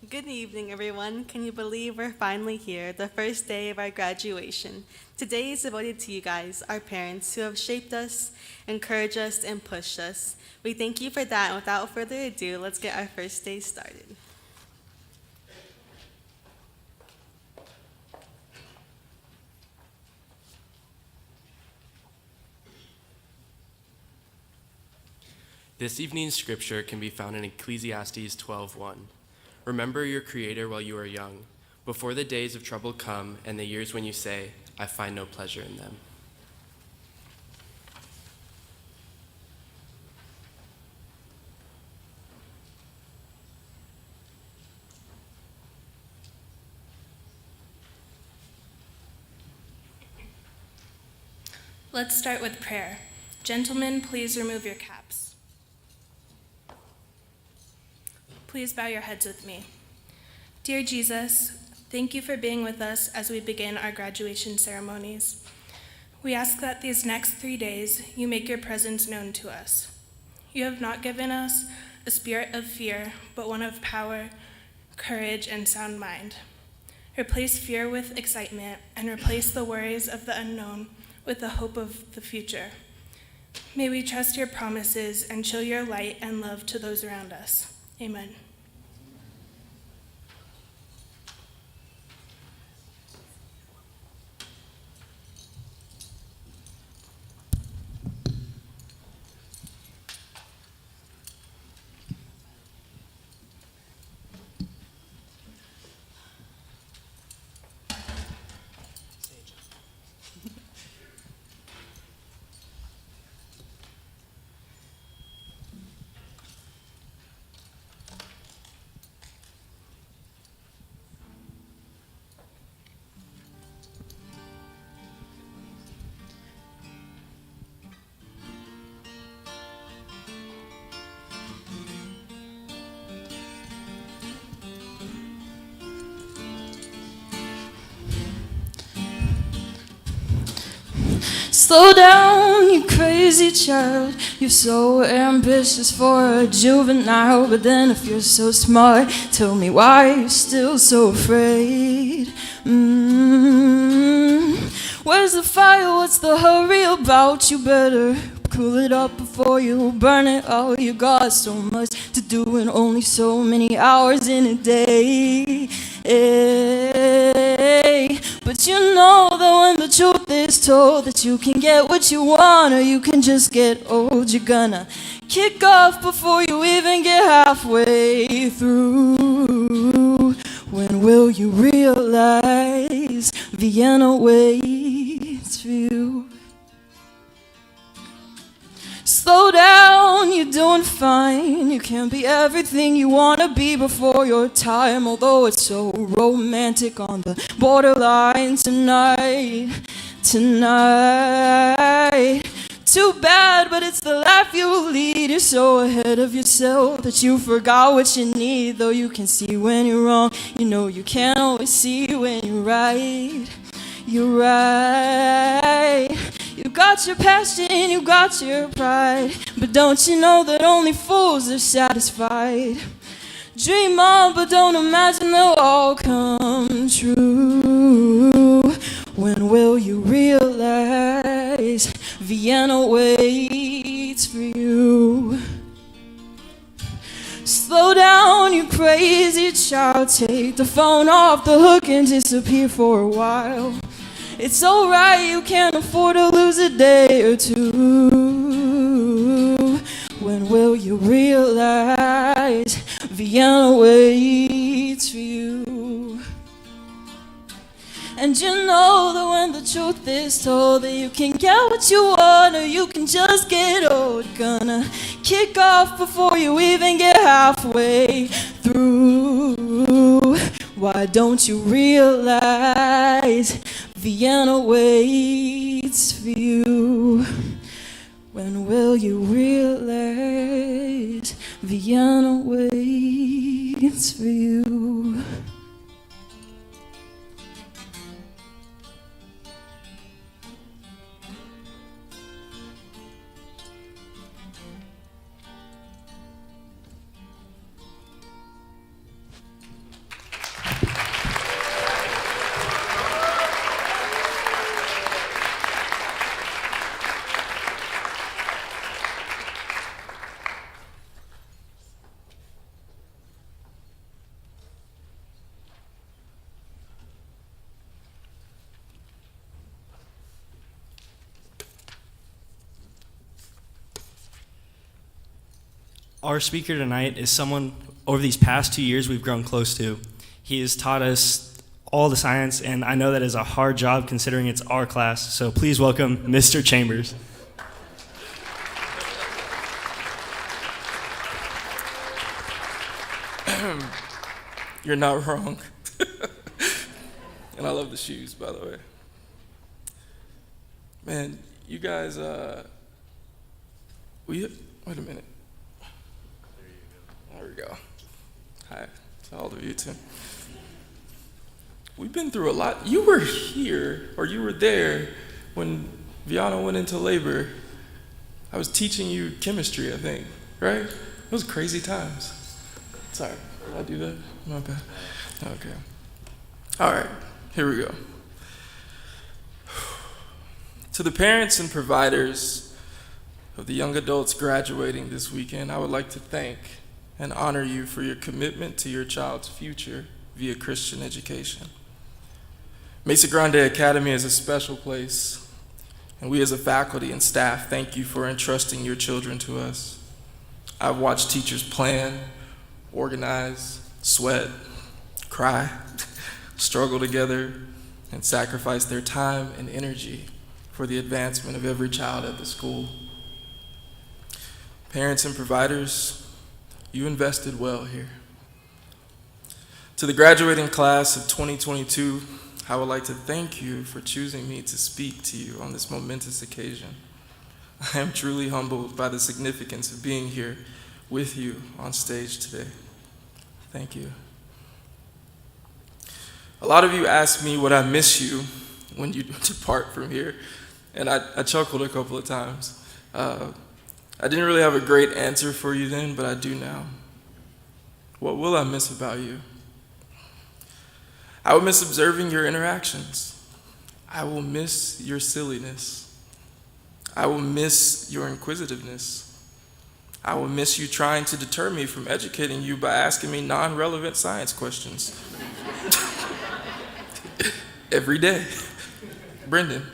Good evening, everyone. Can you believe we're finally here, the first day of our graduation? Today is devoted to you guys, our parents, who have shaped us, encouraged us, and pushed us. We thank you for that, and without further ado, let's get our first day started. This evening's scripture can be found in Ecclesiastes 12:1. Remember your Creator while you are young, before the days of trouble come and the years when you say, I find no pleasure in them. Let's start with prayer. Gentlemen, please remove your caps. Please bow your heads with me. Dear Jesus, thank you for being with us as we begin our graduation ceremonies. We ask that these next 3 days you make your presence known to us. You have not given us a spirit of fear, but one of power, courage, and sound mind. Replace fear with excitement and replace the worries of the unknown with the hope of the future. May we trust your promises and show your light and love to those around us. Amen. Slow down, you crazy child. You're so ambitious for a juvenile. But then if you're so smart, tell me why you're still so afraid. Where's the fire? What's the hurry about? You better cool it up before you burn it out. You got so much to do and only so many hours in a day. But you know that when the truth is told, that you can get what you want or you can just get old. You're gonna kick off before you even get halfway through. When will you realize Vienna waits for you? Slow down, you're doing fine. You can't be everything you want to be before your time. Although it's so romantic on the borderline tonight. Too bad, but it's the life you lead. You're so ahead of yourself that you forgot what you need. Though you can see when you're wrong, you know you can't always see when you're right. You're right. You got your passion, you got your pride. But don't you know that only fools are satisfied? Dream on, but don't imagine they'll all come true. When will you realize Vienna waits for you? Slow down, you crazy child. Take the phone off the hook and disappear for a while. It's alright, you can't afford to lose a day or two. When will you realize Vienna waits for you? And you know that when the truth is told, that you can get what you want or you can just get old. Gonna kick off before you even get halfway through. Why don't you realize Vienna waits for you? When will you realize Vienna waits for you? Our speaker tonight is someone over these past 2 years we've grown close to. He has taught us all the science, and I know that is a hard job considering it's our class. So please welcome Mr. Chambers. You're not wrong. And I love the shoes, by the way. Man, you guys, wait a minute. There we go. Hi to all of you too. We've been through a lot. You were here, or you were there when Viana went into labor. I was teaching you chemistry, I think, right? It was crazy times. Sorry, did I do that? My bad. Okay. All right, here we go. To the parents and providers of the young adults graduating this weekend, I would like to thank and honor you for your commitment to your child's future via Christian education. Mesa Grande Academy is a special place, and we as a faculty and staff thank you for entrusting your children to us. I've watched teachers plan, organize, sweat, cry, struggle together, and sacrifice their time and energy for the advancement of every child at the school. Parents and providers, you invested well here. To the graduating class of 2022, I would like to thank you for choosing me to speak to you on this momentous occasion. I am truly humbled by the significance of being here with you on stage today. Thank you. A lot of you asked me would I miss you when you depart from here, and I chuckled a couple of times. I didn't really have a great answer for you then, but I do now. What will I miss about you? I will miss observing your interactions. I will miss your silliness. I will miss your inquisitiveness. I will miss you trying to deter me from educating you by asking me non-relevant science questions. Every day. Brendan.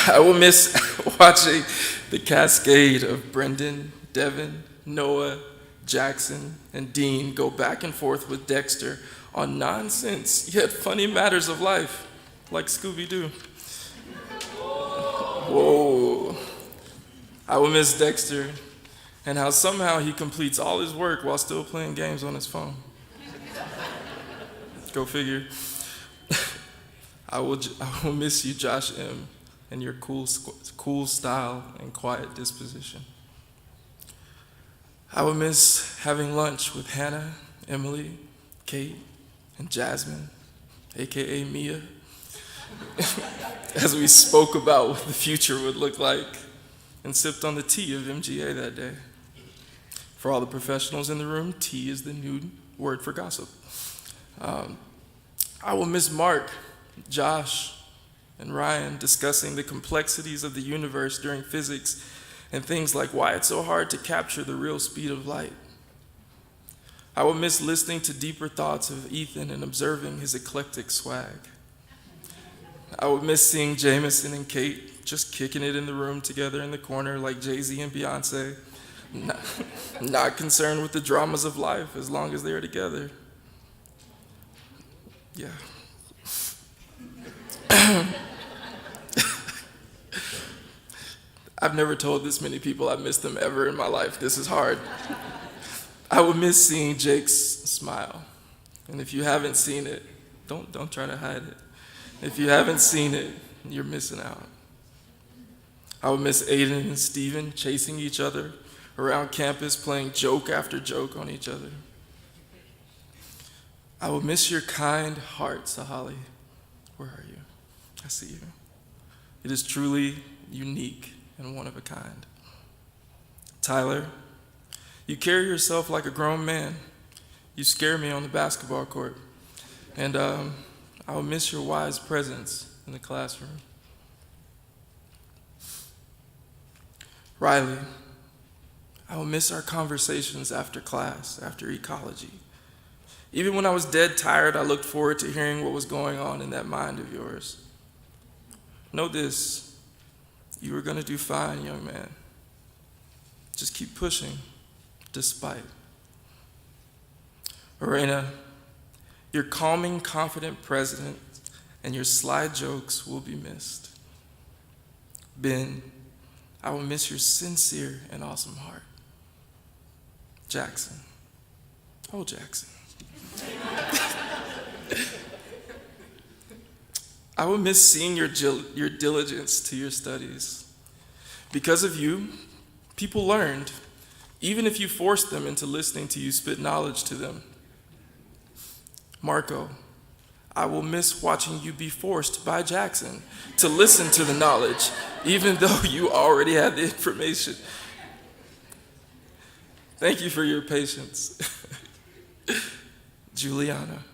I will miss watching the cascade of Brendan, Devin, Noah, Jackson, and Dean go back and forth with Dexter on nonsense yet funny matters of life, like Scooby-Doo. Whoa. I will miss Dexter and how somehow he completes all his work while still playing games on his phone. Go figure. I will miss you, Josh M., and your cool style and quiet disposition. I will miss having lunch with Hannah, Emily, Kate, and Jasmine, aka Mia, as we spoke about what the future would look like and sipped on the tea of MGA that day. For all the professionals in the room, tea is the new word for gossip. I will miss Mark, Josh, and Ryan discussing the complexities of the universe during physics and things like why it's so hard to capture the real speed of light. I will miss listening to deeper thoughts of Ethan and observing his eclectic swag. I will miss seeing Jameson and Kate just kicking it in the room together in the corner like Jay-Z and Beyonce, not concerned with the dramas of life as long as they're together. Yeah. I've never told this many people I miss them ever in my life. This is hard. I would miss seeing Jake's smile. And if you haven't seen it, don't try to hide it. If you haven't seen it, you're missing out. I would miss Aiden and Steven chasing each other around campus, playing joke after joke on each other. I will miss your kind heart, Sahali. Where are you? I see you. It is truly unique and one of a kind. Tyler, you carry yourself like a grown man. You scare me on the basketball court. And I will miss your wise presence in the classroom. Riley, I will miss our conversations after class, after ecology. Even when I was dead tired, I looked forward to hearing what was going on in that mind of yours. Know this, you are going to do fine, young man. Just keep pushing, despite. Lorena, your calming, confident president and your sly jokes will be missed. Ben, I will miss your sincere and awesome heart. Jackson. Oh, Jackson. I will miss seeing your diligence to your studies. Because of you, people learned, even if you forced them into listening to you spit knowledge to them. Marco, I will miss watching you be forced by Jackson to listen to the knowledge, even though you already had the information. Thank you for your patience. Juliana,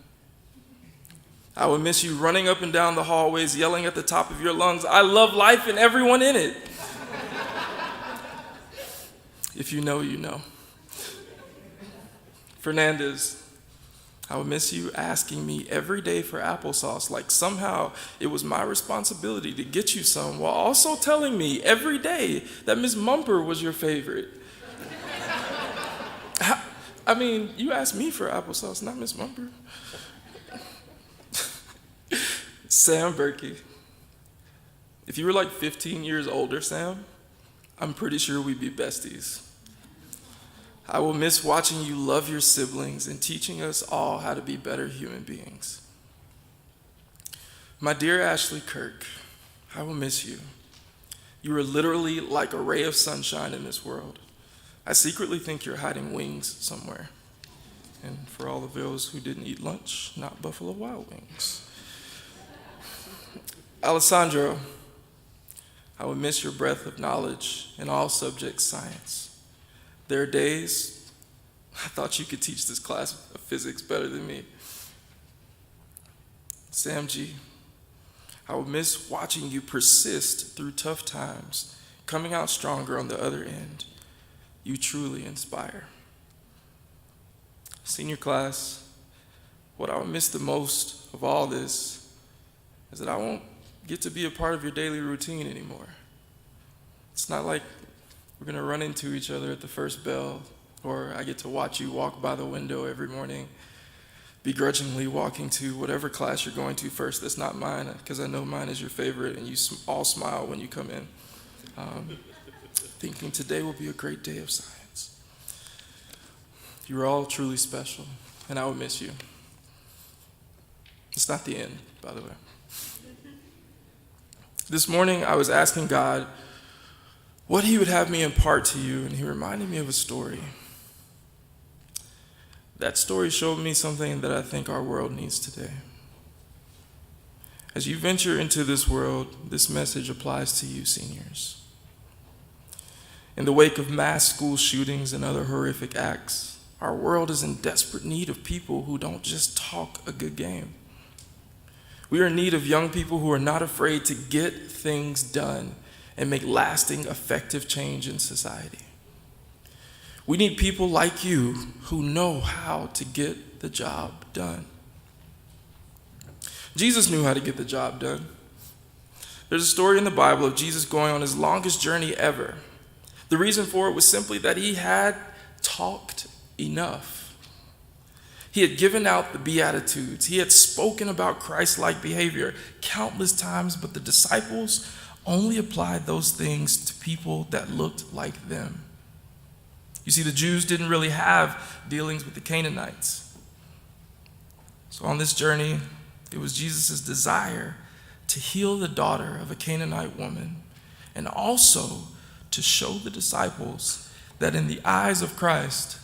I will miss you running up and down the hallways, yelling at the top of your lungs, I love life and everyone in it. If you know, you know. Fernandez, I will miss you asking me every day for applesauce, like somehow it was my responsibility to get you some, while also telling me every day that Miss Mumper was your favorite. I mean, you asked me for applesauce, not Miss Mumper. Sam Berkey, if you were like 15 years older, Sam, I'm pretty sure we'd be besties. I will miss watching you love your siblings and teaching us all how to be better human beings. My dear Ashley Kirk, I will miss you. You are literally like a ray of sunshine in this world. I secretly think you're hiding wings somewhere. And for all of those who didn't eat lunch, not Buffalo Wild Wings. Alessandro, I will miss your breath of knowledge in all subjects science. There are days I thought you could teach this class of physics better than me. Sam G, I will miss watching you persist through tough times, coming out stronger on the other end. You truly inspire. Senior class, what I will miss the most of all this is that I won't get to be a part of your daily routine anymore. It's not like we're gonna run into each other at the first bell, or I get to watch you walk by the window every morning, begrudgingly walking to whatever class you're going to first that's not mine, because I know mine is your favorite and you all smile when you come in. Thinking today will be a great day of science. You're all truly special, and I will miss you. It's not the end, by the way. This morning, I was asking God what he would have me impart to you, and he reminded me of a story. That story showed me something that I think our world needs today. As you venture into this world, this message applies to you, seniors. In the wake of mass school shootings and other horrific acts, our world is in desperate need of people who don't just talk a good game. We are in need of young people who are not afraid to get things done and make lasting, effective change in society. We need people like you who know how to get the job done. Jesus knew how to get the job done. There's a story in the Bible of Jesus going on his longest journey ever. The reason for it was simply that he had talked enough. He had given out the Beatitudes. He had spoken about Christ-like behavior countless times, but the disciples only applied those things to people that looked like them. You see, the Jews didn't really have dealings with the Canaanites. So on this journey, it was Jesus' desire to heal the daughter of a Canaanite woman and also to show the disciples that in the eyes of Christ,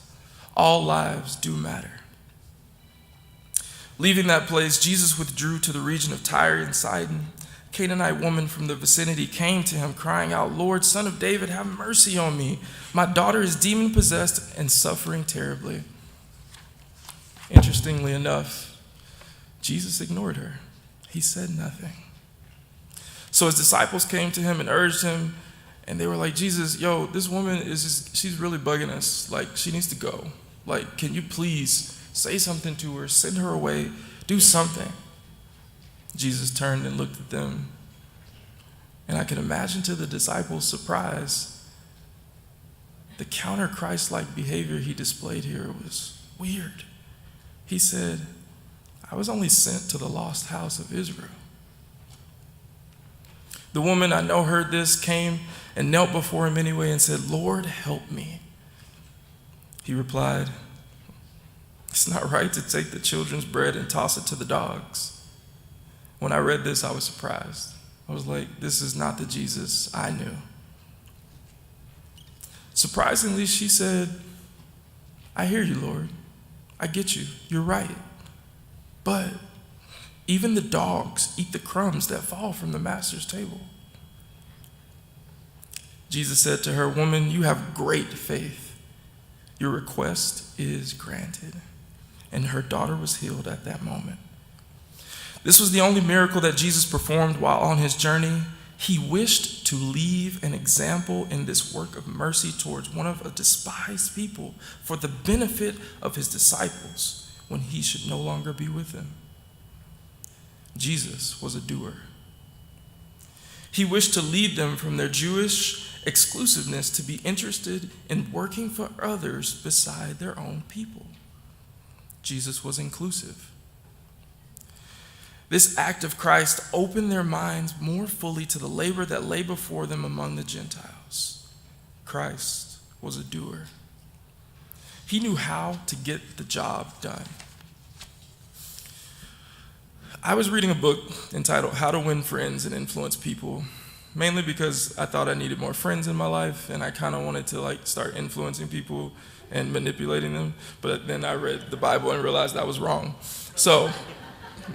all lives do matter. Leaving that place, Jesus withdrew to the region of Tyre and Sidon. A Canaanite woman from the vicinity came to him, crying out, "Lord, Son of David, have mercy on me. My daughter is demon-possessed and suffering terribly." Interestingly enough, Jesus ignored her. He said nothing. So his disciples came to him and urged him, and they were like, "Jesus, this woman she's really bugging us. Like, she needs to go. Like, can you please say something to her, send her away, do something?" Jesus turned and looked at them, and I can imagine to the disciples' surprise, the counter Christ-like behavior he displayed here was weird. He said, I was only sent to the lost house of Israel. The woman I know heard this, came and knelt before him anyway and said, Lord, help me. He replied, it's not right to take the children's bread and toss it to the dogs. When I read this, I was surprised. I was like, this is not the Jesus I knew. Surprisingly, she said, I hear you, Lord. I get you. You're right. But even the dogs eat the crumbs that fall from the master's table. Jesus said to her, woman, you have great faith. Your request is granted. And her daughter was healed at that moment. This was the only miracle that Jesus performed while on his journey. He wished to leave an example in this work of mercy towards one of a despised people for the benefit of his disciples when he should no longer be with them. Jesus was a doer. He wished to lead them from their Jewish exclusiveness to be interested in working for others beside their own people. Jesus was inclusive. This act of Christ opened their minds more fully to the labor that lay before them among the Gentiles. Christ was a doer. He knew how to get the job done. I was reading a book entitled How to Win Friends and Influence People, mainly because I thought I needed more friends in my life, and I kind of wanted to start influencing people and manipulating them. But then I read the Bible and realized I was wrong. So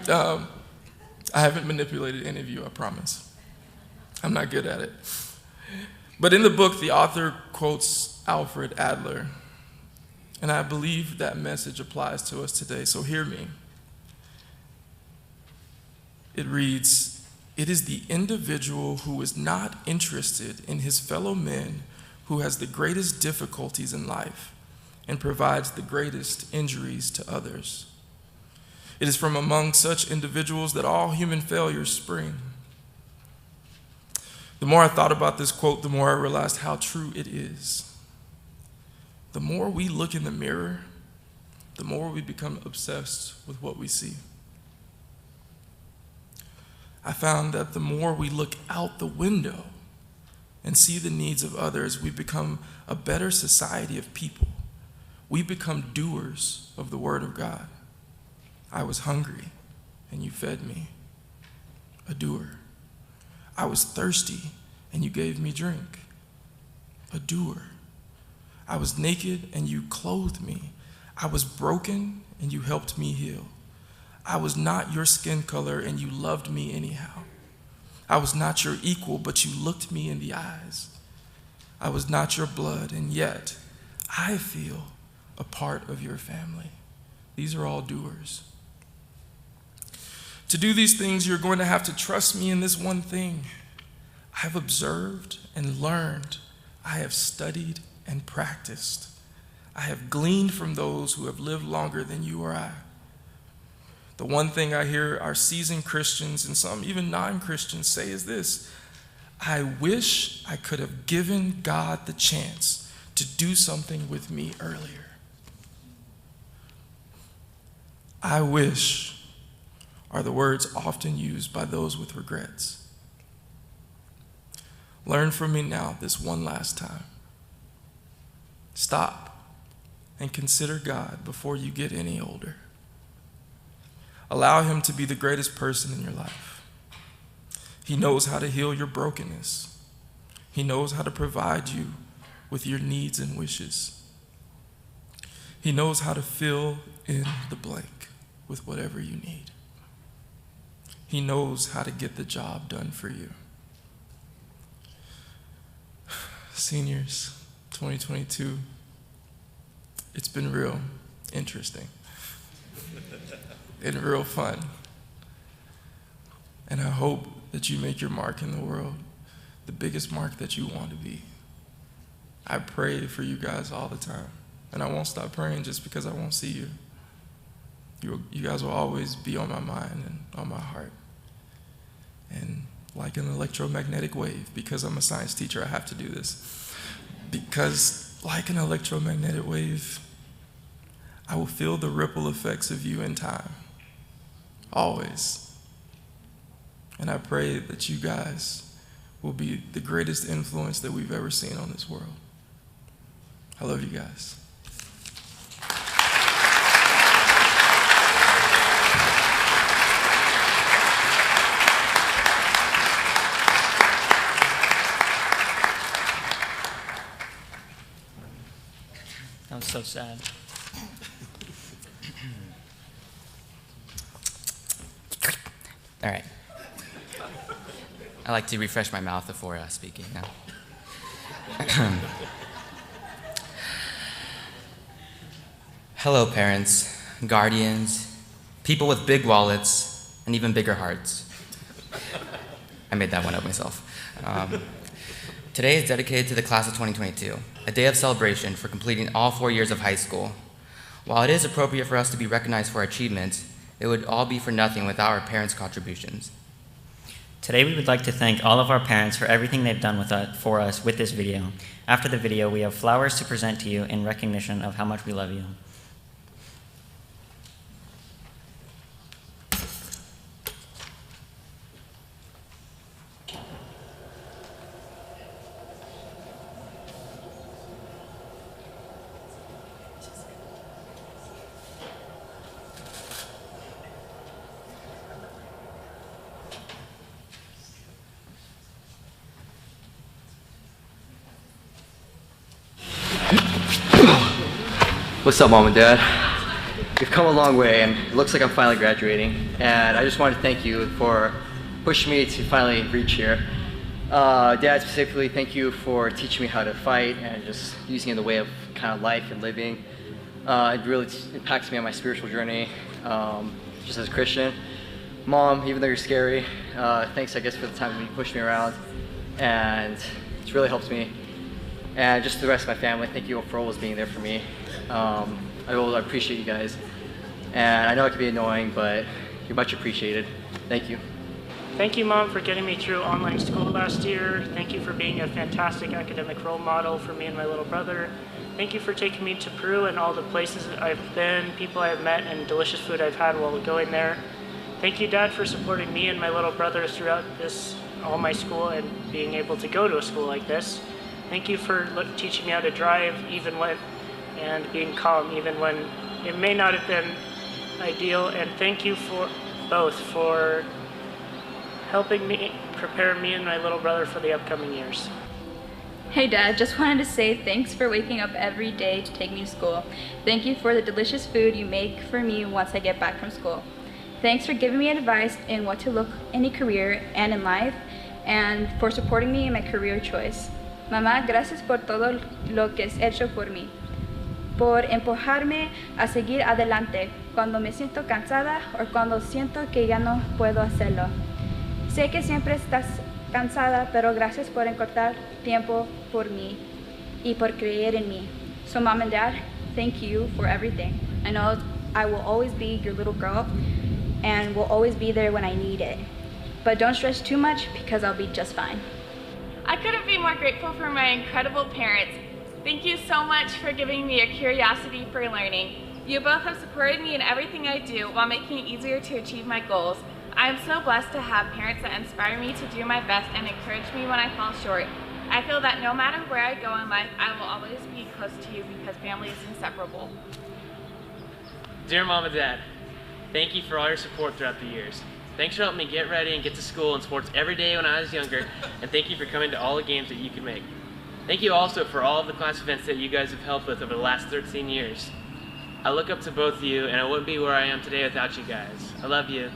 I haven't manipulated any of you, I promise. I'm not good at it. But in the book, the author quotes Alfred Adler, and I believe that message applies to us today, so hear me. It reads, it is the individual who is not interested in his fellow men who has the greatest difficulties in life and provides the greatest injuries to others. It is from among such individuals that all human failures spring. The more I thought about this quote, the more I realized how true it is. The more we look in the mirror, the more we become obsessed with what we see. I found that the more we look out the window and see the needs of others, we become a better society of people. We become doers of the Word of God. I was hungry, and you fed me. A doer. I was thirsty, and you gave me drink. A doer. I was naked, and you clothed me. I was broken, and you helped me heal. I was not your skin color, and you loved me anyhow. I was not your equal, but you looked me in the eyes. I was not your blood, and yet I feel a part of your family. These are all doers. To do these things, you're going to have to trust me in this one thing. I have observed and learned. I have studied and practiced. I have gleaned from those who have lived longer than you or I. The one thing I hear our seasoned Christians and some even non-Christians say is this: I wish I could have given God the chance to do something with me earlier. I wish are the words often used by those with regrets. Learn from me now this one last time. Stop and consider God before you get any older. Allow him to be the greatest person in your life. He knows how to heal your brokenness. He knows how to provide you with your needs and wishes. He knows how to fill in the blank with whatever you need. He knows how to get the job done for you. Seniors, 2022, it's been real interesting and real fun. And I hope that you make your mark in the world, the biggest mark that you want to be. I pray for you guys all the time, and I won't stop praying just because I won't see you. You guys will always be on my mind and on my heart. And like an electromagnetic wave, because I'm a science teacher, I have to do this. Because like an electromagnetic wave. I will feel the ripple effects of you in time, always. And I pray that you guys will be the greatest influence that we've ever seen on this world. I love you guys. That was so sad. All right. I like to refresh my mouth before speaking now. Hello, parents, guardians, people with big wallets, and even bigger hearts. I made that one up myself. Today is dedicated to the class of 2022, a day of celebration for completing all 4 years of high school. While it is appropriate for us to be recognized for our achievements, it would all be for nothing without our parents' contributions. Today we would like to thank all of our parents for everything they've done for us with this video. After the video, we have flowers to present to you in recognition of how much we love you. What's up, Mom and Dad? We've come a long way, and it looks like I'm finally graduating. And I just wanted to thank you for pushing me to finally reach here. Dad, specifically, thank you for teaching me how to fight and just using it in the way of kind of life and living. It really impacts me on my spiritual journey, just as a Christian. Mom, even though you're scary, thanks, I guess, for the time you pushed me around, and it's really helped me. And just the rest of my family, thank you for always being there for me. I appreciate you guys. And I know it can be annoying, but you're much appreciated. Thank you. Thank you, Mom, for getting me through online school last year. Thank you for being a fantastic academic role model for me and my little brother. Thank you for taking me to Peru and all the places I've been, people I've met, and delicious food I've had while going there. Thank you, Dad, for supporting me and my little brother throughout all my school and being able to go to a school like this. Thank you for teaching me how to drive and being calm even when it may not have been ideal. And thank you for both for helping me prepare me and my little brother for the upcoming years. Hey Dad, just wanted to say thanks for waking up every day to take me to school. Thank you for the delicious food you make for me once I get back from school. Thanks for giving me advice in what to look in a career and in life, and for supporting me in my career choice. Mamá, gracias por todo lo que has hecho por mí, por empujarme a seguir adelante cuando me siento cansada o cuando siento que ya no puedo hacerlo. Sé que siempre estás cansada, pero gracias por encontrar tiempo por mí y por creer en mí. So Mom and Dad, thank you for everything. I know I will always be your little girl and will always be there when I need it. But don't stress too much because I'll be just fine. I couldn't be more grateful for my incredible parents. Thank you so much for giving me a curiosity for learning. You both have supported me in everything I do while making it easier to achieve my goals. I am so blessed to have parents that inspire me to do my best and encourage me when I fall short. I feel that no matter where I go in life, I will always be close to you because family is inseparable. Dear Mom and Dad, thank you for all your support throughout the years. Thanks for helping me get ready and get to school and sports every day when I was younger, and thank you for coming to all the games that you could make. Thank you also for all of the class events that you guys have helped with over the last 13 years. I look up to both of you, and I wouldn't be where I am today without you guys. I love you.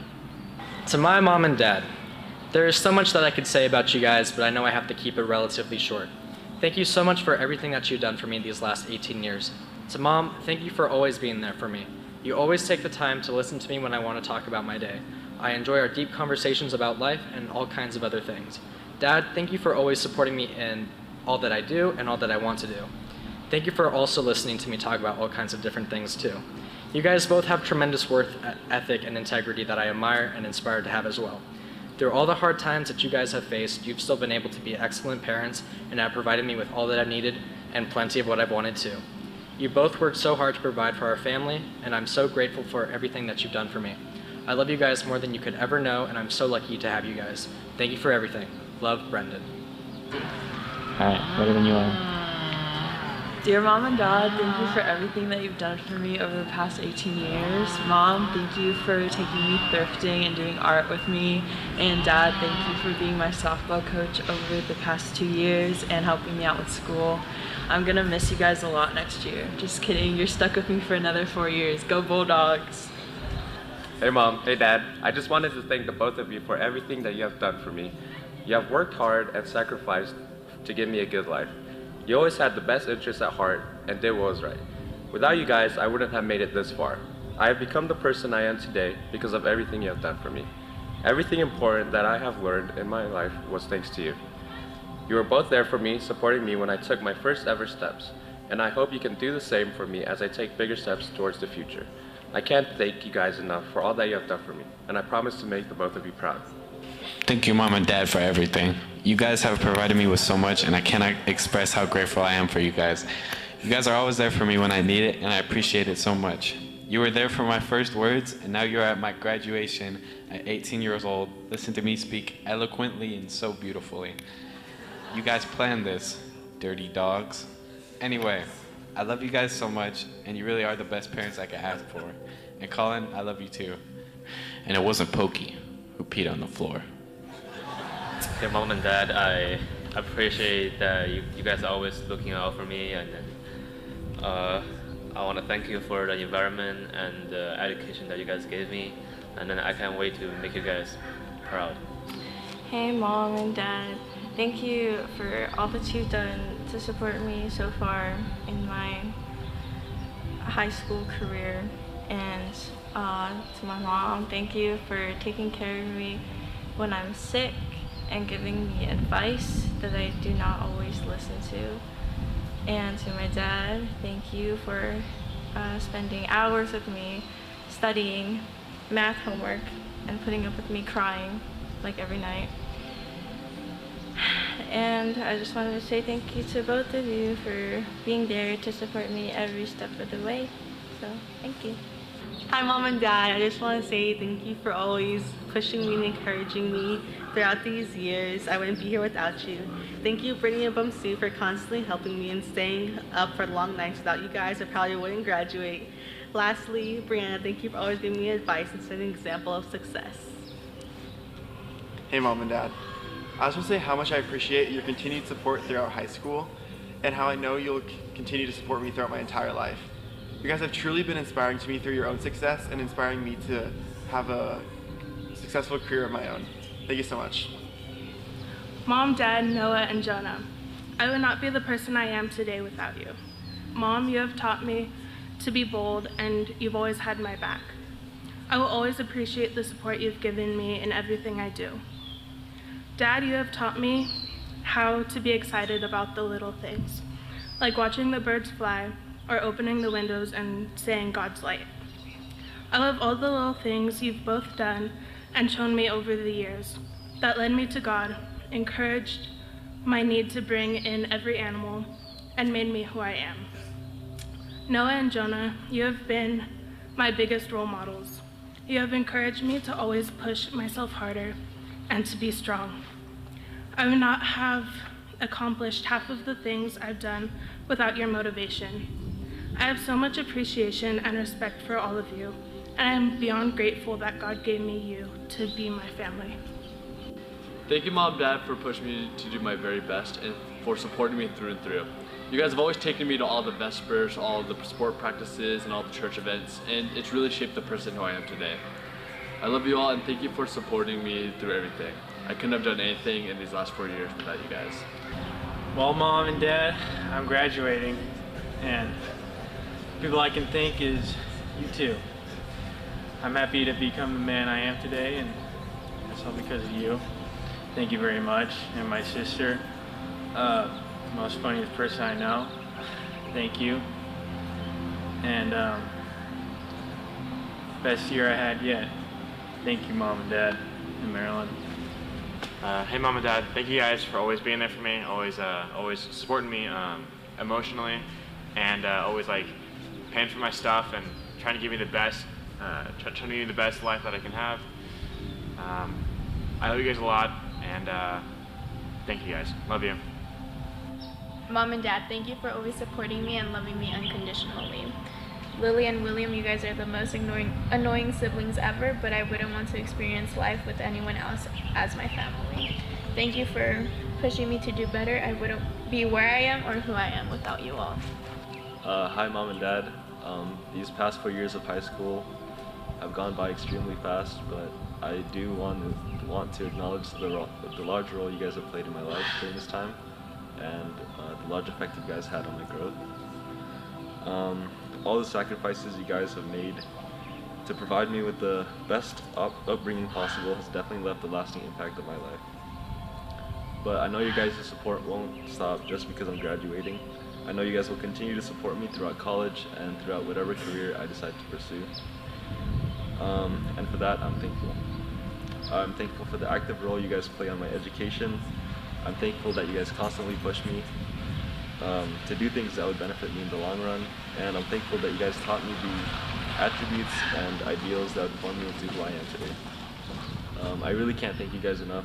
To my mom and dad, there is so much that I could say about you guys, but I know I have to keep it relatively short. Thank you so much for everything that you've done for me these last 18 years. To Mom, thank you for always being there for me. You always take the time to listen to me when I want to talk about my day. I enjoy our deep conversations about life and all kinds of other things. Dad, thank you for always supporting me in all that I do and all that I want to do. Thank you for also listening to me talk about all kinds of different things too. You guys both have tremendous work ethic and integrity that I admire and inspire to have as well. Through all the hard times that you guys have faced, you've still been able to be excellent parents and have provided me with all that I've needed and plenty of what I've wanted too. You both worked so hard to provide for our family, and I'm so grateful for everything that you've done for me. I love you guys more than you could ever know, and I'm so lucky to have you guys. Thank you for everything. Love, Brendan. Alright, ready when you are. Dear Mom and Dad, thank you for everything that you've done for me over the past 18 years. Mom, thank you for taking me thrifting and doing art with me. And Dad, thank you for being my softball coach over the past 2 years and helping me out with school. I'm gonna miss you guys a lot next year. Just kidding, you're stuck with me for another 4 years. Go Bulldogs! Hey Mom, hey Dad. I just wanted to thank the both of you for everything that you have done for me. You have worked hard and sacrificed to give me a good life. You always had the best interests at heart and did what was right. Without you guys, I wouldn't have made it this far. I have become the person I am today because of everything you have done for me. Everything important that I have learned in my life was thanks to you. You were both there for me, supporting me when I took my first ever steps, and I hope you can do the same for me as I take bigger steps towards the future. I can't thank you guys enough for all that you have done for me, and I promise to make the both of you proud. Thank you, Mom and Dad, for everything. You guys have provided me with so much, and I cannot express how grateful I am for you guys. You guys are always there for me when I need it, and I appreciate it so much. You were there for my first words, and now you're at my graduation at 18 years old. Listen to me speak eloquently and so beautifully. You guys planned this, dirty dogs. Anyway, I love you guys so much, and you really are the best parents I could ask for. And Colin, I love you too. And it wasn't Pokey who peed on the floor. Dear Mom and Dad, I appreciate that you guys are always looking out for me, and I want to thank you for the environment and the education that you guys gave me, and then I can't wait to make you guys proud. Hey Mom and Dad, thank you for all that you've done to support me so far in my high school career, and to my mom, thank you for taking care of me when I'm sick and giving me advice that I do not always listen to. And to my dad, thank you for spending hours with me studying math homework and putting up with me crying like every night. And I just wanted to say thank you to both of you for being there to support me every step of the way. So thank you. Hi Mom and Dad, I just want to say thank you for always pushing me and encouraging me throughout these years. I wouldn't be here without you. Thank you Brittany and Bumsue for constantly helping me and staying up for long nights. Without you guys, I probably wouldn't graduate. Lastly, Brianna, thank you for always giving me advice and setting an example of success. Hey Mom and Dad, I just want to say how much I appreciate your continued support throughout high school and how I know you'll continue to support me throughout my entire life. You guys have truly been inspiring to me through your own success and inspiring me to have a successful career of my own. Thank you so much. Mom, Dad, Noah, and Jonah, I would not be the person I am today without you. Mom, you have taught me to be bold, and you've always had my back. I will always appreciate the support you've given me in everything I do. Dad, you have taught me how to be excited about the little things, like watching the birds fly or opening the windows and saying God's light. I love all the little things you've both done and shown me over the years that led me to God, encouraged my need to bring in every animal, and made me who I am. Noah and Jonah, you have been my biggest role models. You have encouraged me to always push myself harder and to be strong. I would not have accomplished half of the things I've done without your motivation. I have so much appreciation and respect for all of you, and I am beyond grateful that God gave me you to be my family. Thank you, Mom and Dad, for pushing me to do my very best and for supporting me through and through. You guys have always taken me to all the Vespers, all the sport practices, and all the church events, and it's really shaped the person who I am today. I love you all, and thank you for supporting me through everything. I couldn't have done anything in these last 4 years without you guys. Well, Mom and Dad, I'm graduating, and people I can thank is you two. I'm happy to become the man I am today, and that's all because of you. Thank you very much. And my sister, the most funniest person I know. Thank you. And best year I had yet. Thank you, Mom and Dad in Maryland. Hey Mom and Dad, thank you guys for always being there for me, always supporting me emotionally, and always like paying for my stuff and trying to give me the best, trying to give me the best life that I can have. I love you guys a lot, and thank you guys. Love you. Mom and Dad, thank you for always supporting me and loving me unconditionally. Lily and William, you guys are the most annoying siblings ever, but I wouldn't want to experience life with anyone else as my family. Thank you for pushing me to do better. I wouldn't be where I am or who I am without you all. Hi, Mom and Dad. These past 4 years of high school have gone by extremely fast, but I do want to acknowledge the large role you guys have played in my life during this time, and the large effect you guys had on my growth. All the sacrifices you guys have made to provide me with the best upbringing possible has definitely left a lasting impact on my life. But I know you guys' support won't stop just because I'm graduating. I know you guys will continue to support me throughout college and throughout whatever career I decide to pursue. And for that, I'm thankful. I'm thankful for the active role you guys play on my education. I'm thankful that you guys constantly push me to do things that would benefit me in the long run. And I'm thankful that you guys taught me the attributes and ideals that would form me into who I am today. I really can't thank you guys enough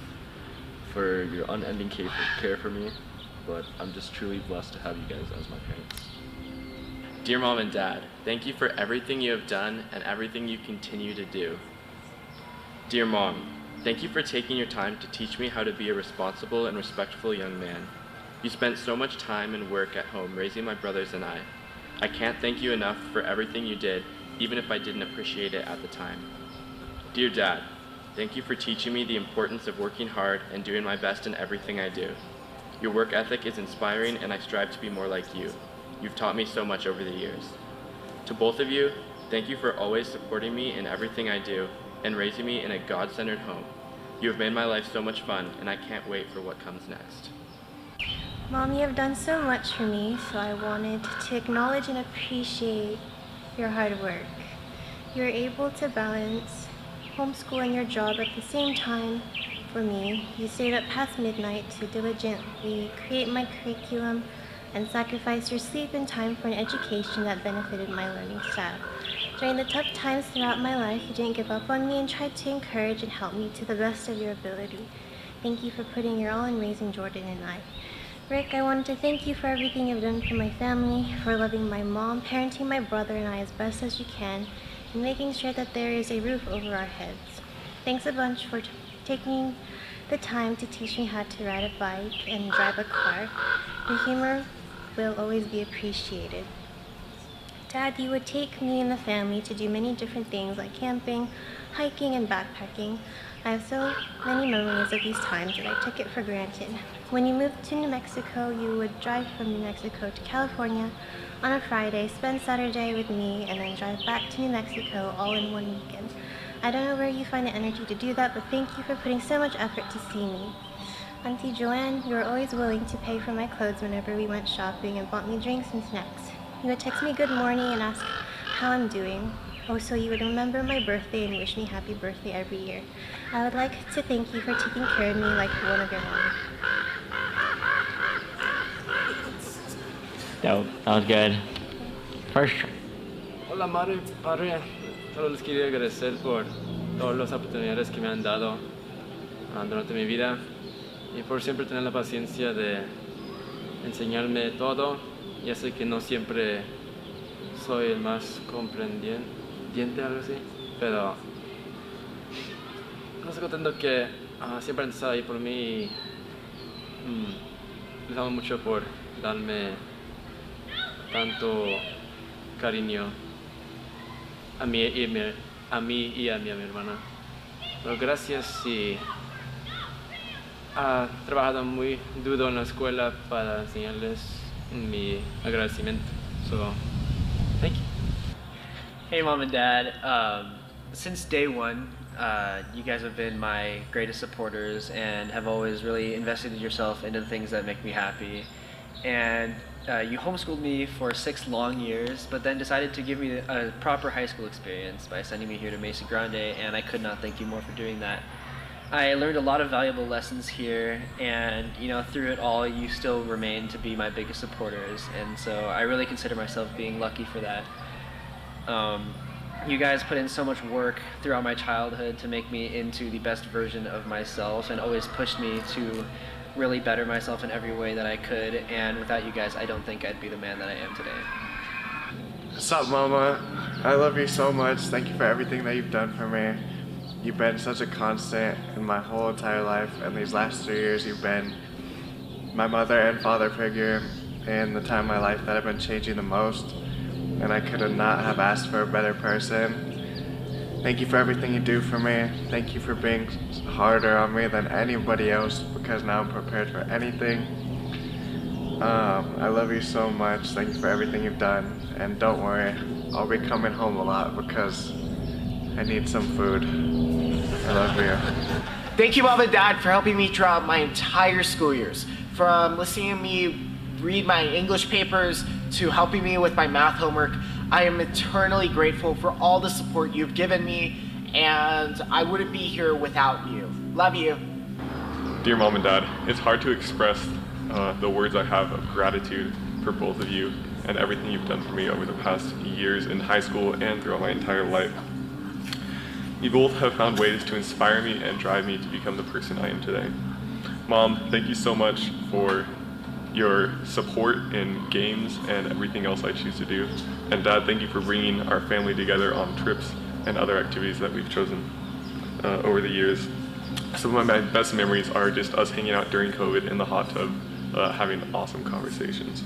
for your unending care for me, but I'm just truly blessed to have you guys as my parents. Dear Mom and Dad, thank you for everything you have done and everything you continue to do. Dear Mom, thank you for taking your time to teach me how to be a responsible and respectful young man. You spent so much time and work at home raising my brothers and I. I can't thank you enough for everything you did, even if I didn't appreciate it at the time. Dear Dad, thank you for teaching me the importance of working hard and doing my best in everything I do. Your work ethic is inspiring and I strive to be more like you. You've taught me so much over the years. To both of you, thank you for always supporting me in everything I do and raising me in a God-centered home. You have made my life so much fun and I can't wait for what comes next. Mom, you have done so much for me, so I wanted to acknowledge and appreciate your hard work. You're able to balance homeschool and your job at the same time. For me, you stayed up past midnight to diligently create my curriculum and sacrifice your sleep and time for an education that benefited my learning style. During the tough times throughout my life, you didn't give up on me and tried to encourage and help me to the best of your ability. Thank you for putting your all in raising Jordan and I. Rick, I wanted to thank you for everything you've done for my family, for loving my mom, parenting my brother and I as best as you can, and making sure that there is a roof over our heads. Thanks a bunch for taking the time to teach me how to ride a bike and drive a car. Your humor will always be appreciated. Dad, you would take me and the family to do many different things like camping, hiking, and backpacking. I have so many memories of these times that I took it for granted. When you moved to New Mexico, you would drive from New Mexico to California on a Friday, spend Saturday with me, and then drive back to New Mexico all in one weekend. I don't know where you find the energy to do that, but thank you for putting so much effort to see me. Auntie Joanne, you were always willing to pay for my clothes whenever we went shopping and bought me drinks and snacks. You would text me good morning and ask how I'm doing. Also, you would remember my birthday and wish me happy birthday every year. I would like to thank you for taking care of me like one of your own. Dope. That was good. First. Hola, madre, padre. Solo les quería agradecer por todas las oportunidades que me han dado durante mi vida y por siempre tener la paciencia de enseñarme todo. Ya sé que no siempre soy el más comprendiente, algo así, pero estoy contento que siempre han estado ahí por mí y les amo mucho por darme tanto cariño a mí y a mi hermana. Pero gracias y he trabajado muy duro en la escuela para enseñarles mi agradecimiento. So, thank you. Hey, Mom and Dad. Since day one, you guys have been my greatest supporters and have always really invested yourself into the things that make me happy. And you homeschooled me for 6 long years, but then decided to give me a proper high school experience by sending me here to Mesa Grande, and I could not thank you more for doing that. I learned a lot of valuable lessons here, and through it all, you still remain to be my biggest supporters, and so I really consider myself being lucky for that. You guys put in so much work throughout my childhood to make me into the best version of myself, and always pushed me to really better myself in every way that I could, and without you guys, I don't think I'd be the man that I am today. What's up, Mama? I love you so much. Thank you for everything that you've done for me. You've been such a constant in my whole entire life, and these last 3 years you've been my mother and father figure in the time of my life that I've been changing the most, and I could not have asked for a better person. Thank you for everything you do for me. Thank you for being harder on me than anybody else, because now I'm prepared for anything. I love you so much. Thank you for everything you've done. And don't worry, I'll be coming home a lot because I need some food. I love you. Thank you, Mom and Dad, for helping me throughout my entire school years. From listening to me read my English papers to helping me with my math homework, I am eternally grateful for all the support you've given me, and I wouldn't be here without you. Love you. Dear Mom and Dad, it's hard to express the words I have of gratitude for both of you and everything you've done for me over the past years in high school and throughout my entire life. You both have found ways to inspire me and drive me to become the person I am today. Mom, thank you so much for your support in games and everything else I choose to do. And Dad, thank you for bringing our family together on trips and other activities that we've chosen over the years. Some of my best memories are just us hanging out during COVID in the hot tub, having awesome conversations.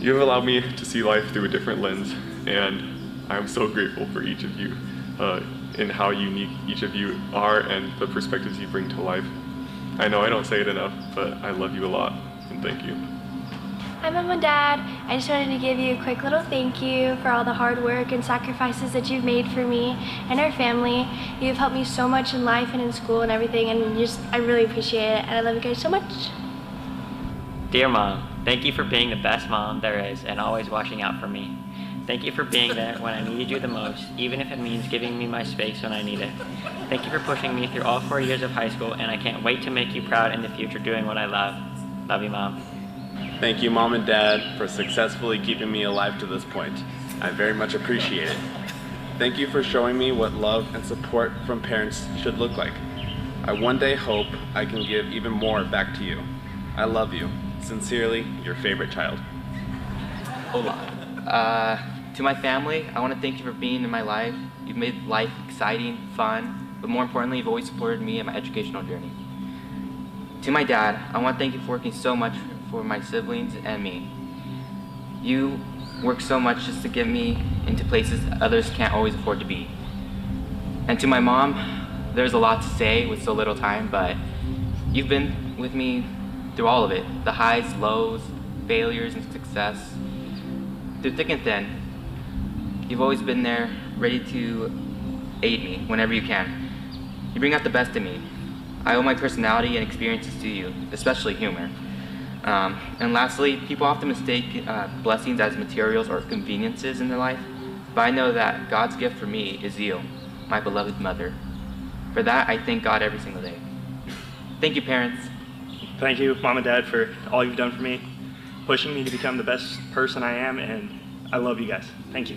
You have allowed me to see life through a different lens, and I'm so grateful for each of you in how unique each of you are and the perspectives you bring to life. I know I don't say it enough, but I love you a lot, and thank you. Hi, Mom and Dad. I just wanted to give you a quick little thank you for all the hard work and sacrifices that you've made for me and our family. You've helped me so much in life and in school and everything, and I really appreciate it, and I love you guys so much. Dear Mom, thank you for being the best mom there is and always watching out for me. Thank you for being there when I needed you the most, even if it means giving me my space when I need it. Thank you for pushing me through all 4 years of high school, and I can't wait to make you proud in the future doing what I love. Love you, Mom. Thank you, Mom and Dad, for successfully keeping me alive to this point. I very much appreciate it. Thank you for showing me what love and support from parents should look like. I one day hope I can give even more back to you. I love you. Sincerely, your favorite child. Hola. To my family, I want to thank you for being in my life. You've made life exciting, fun, but more importantly, you've always supported me in my educational journey. To my dad, I want to thank you for working so much for my siblings and me. You work so much just to get me into places others can't always afford to be. And to my mom, there's a lot to say with so little time, but you've been with me through all of it, the highs, lows, failures, and success. Through thick and thin, you've always been there, ready to aid me whenever you can. You bring out the best in me. I owe my personality and experiences to you, especially humor. And lastly, people often mistake blessings as materials or conveniences in their life, but I know that God's gift for me is you, my beloved mother. For that, I thank God every single day. Thank you, parents. Thank you, Mom and Dad, for all you've done for me, pushing me to become the best person I am, and I love you guys. Thank you.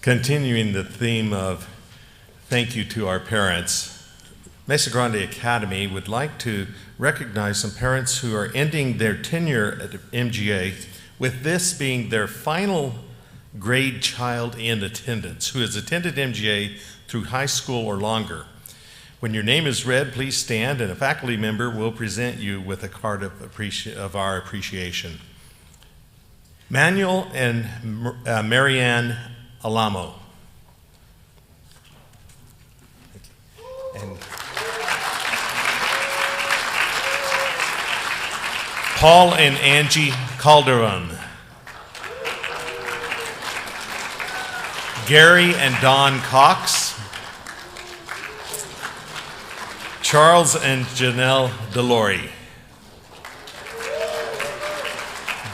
Continuing the theme of thank you to our parents, Mesa Grande Academy would like to recognize some parents who are ending their tenure at MGA, with this being their final grade child in attendance, who has attended MGA through high school or longer. When your name is read, please stand, and a faculty member will present you with a card of our appreciation. Manuel and Marianne Alamo. And Paul and Angie Calderon. Gary and Don Cox. Charles and Janelle Delory.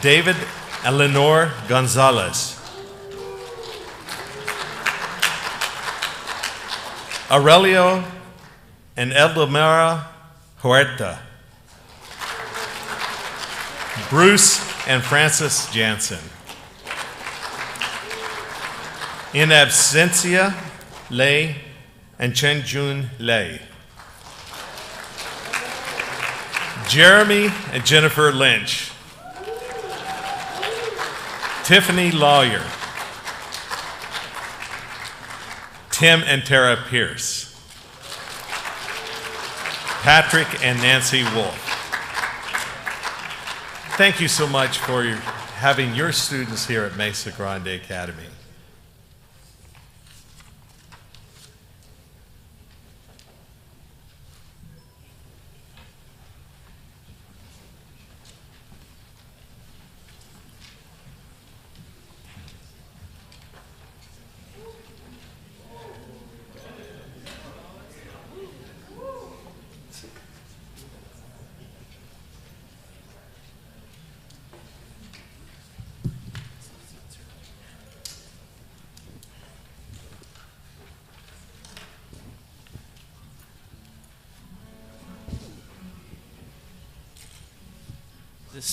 David and Lenore Gonzalez. Aurelio and Eldamara Huerta. Bruce and Francis Jansen. In absentia, Lei and Chen Jun Lei. Jeremy and Jennifer Lynch. Tiffany Lawyer. Tim and Tara Pierce. Patrick and Nancy Wolf. Thank you so much for having your students here at Mesa Grande Academy.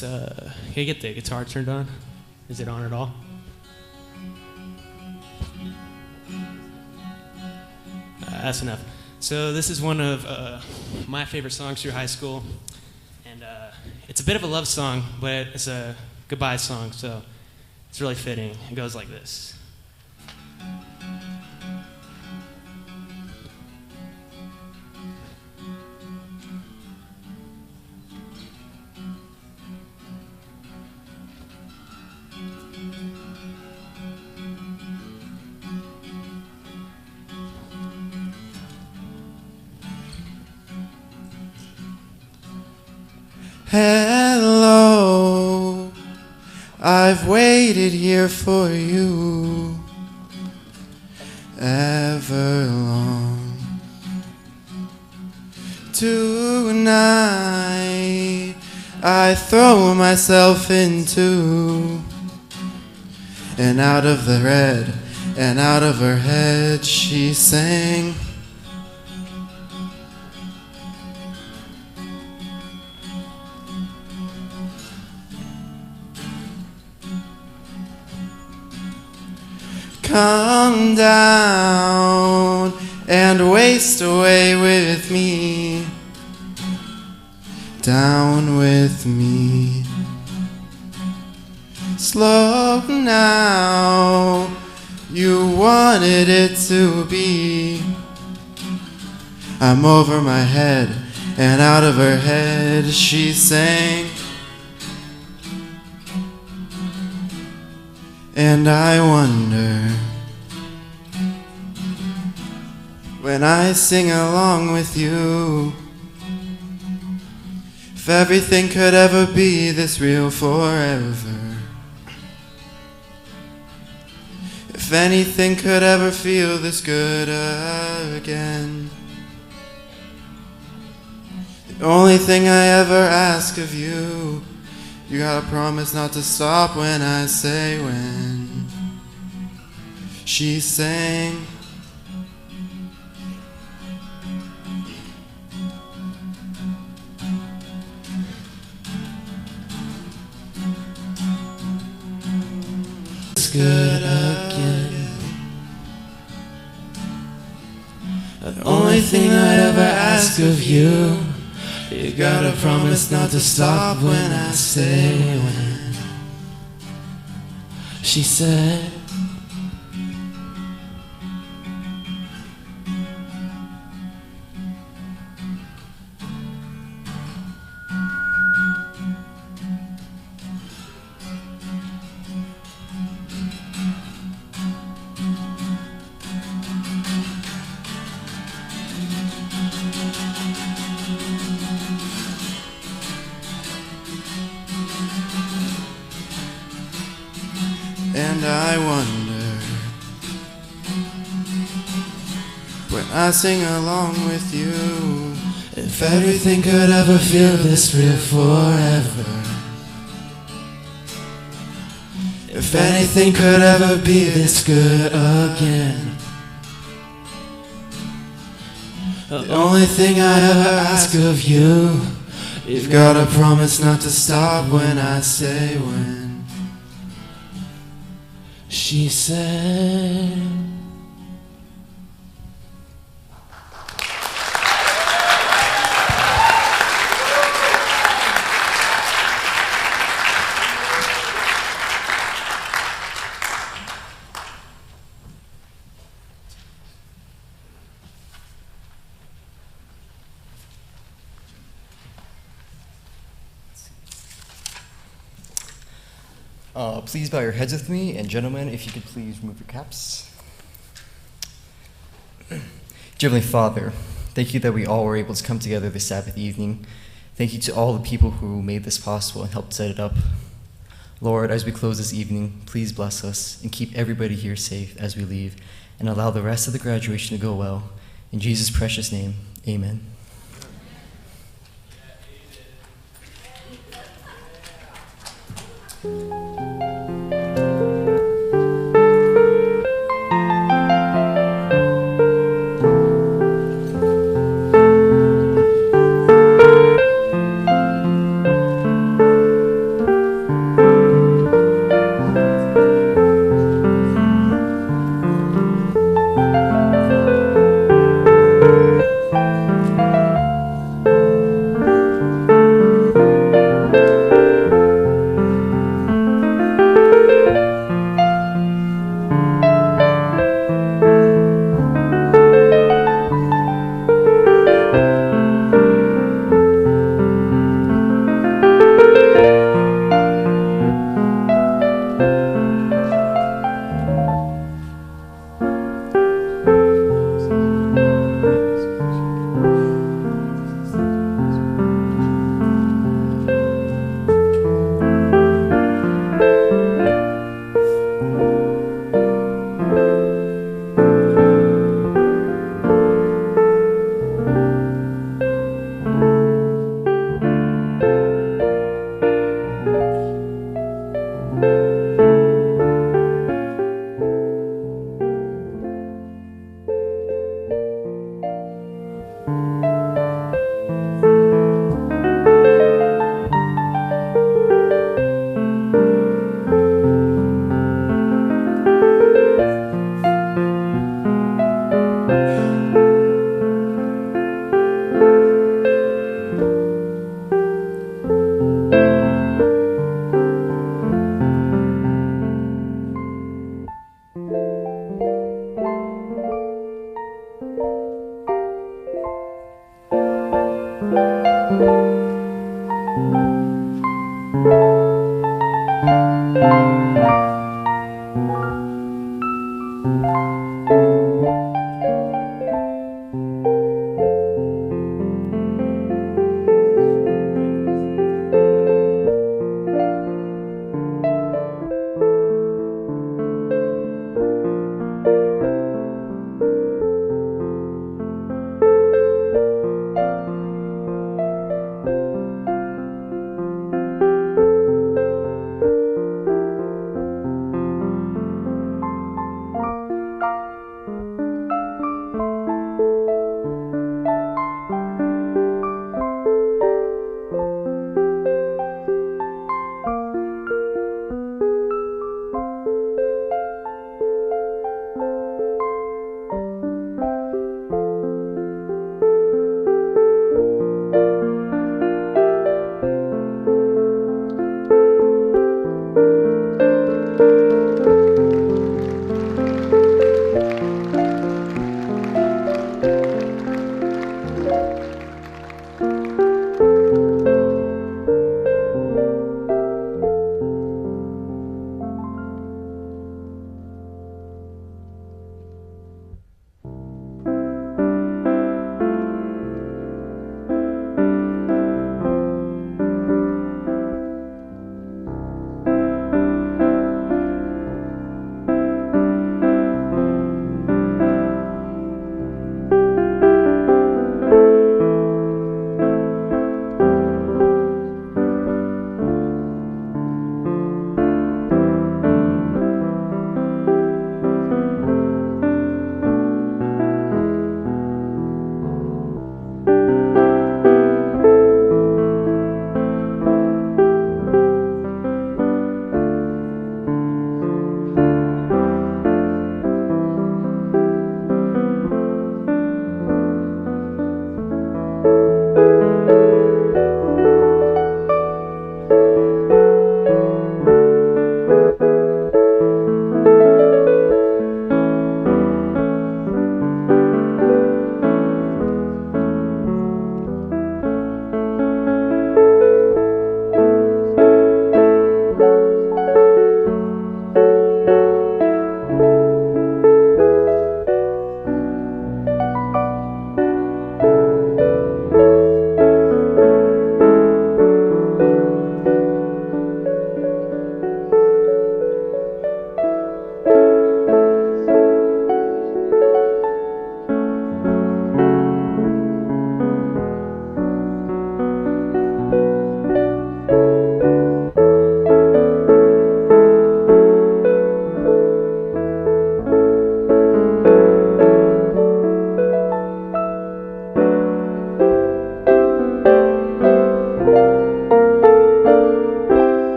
Can I get the guitar turned on? Is it on at all? That's enough. So this is one of my favorite songs through high school, and it's a bit of a love song, but it's a goodbye song, so it's really fitting. It goes like this. Hello, I've waited here for you ever long. Tonight I throw myself into, and out of the red and out of her head she sang. Come down and waste away with me, down with me. Slow now, you wanted it to be. I'm over my head and out of her head she sang. And I wonder, when I sing along with you, if everything could ever be this real forever. If anything could ever feel this good again. The only thing I ever ask of you, you gotta promise not to stop when I say when. She sang. It's good again. The only thing I'd ever ask of you, you gotta promise not to stop when I say when. She said, and I wonder when I sing along with you if everything could ever feel this real forever. If anything could ever be this good again. The only thing I ever ask of you, you've gotta promise not to stop when I say when. She said, please bow your heads with me, and gentlemen, if you could please remove your caps. Dear Heavenly Father, thank you that we all were able to come together this Sabbath evening. Thank you to all the people who made this possible and helped set it up. Lord, as we close this evening, please bless us and keep everybody here safe as we leave, and allow the rest of the graduation to go well. In Jesus' precious name, amen. Thank you.